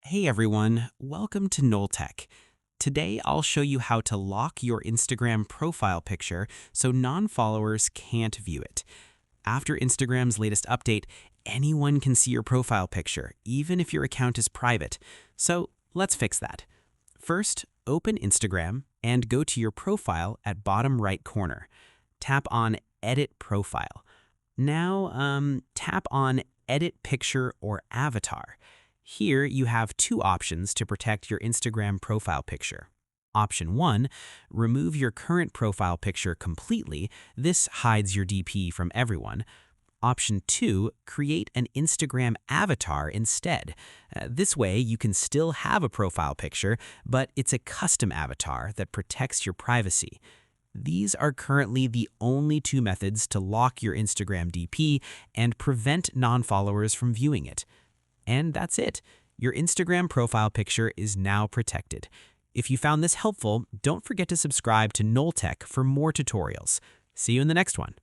Hey everyone, welcome to Knowltech. Today I'll show you how to lock your Instagram profile picture so non-followers can't view it. After Instagram's latest update, anyone can see your profile picture, even if your account is private. So let's fix that. First, open Instagram and go to your profile at bottom right corner. Tap on Edit Profile. Now, tap on Edit Picture or Avatar. Here you have two options to protect your Instagram profile picture. Option 1, remove your current profile picture completely. This hides your DP from everyone. Option 2, create an Instagram avatar instead. This way you can still have a profile picture, but it's a custom avatar that protects your privacy. These are currently the only two methods to lock your Instagram DP and prevent non-followers from viewing it. And that's it. Your Instagram profile picture is now protected. If you found this helpful, don't forget to subscribe to Knowltech for more tutorials. See you in the next one.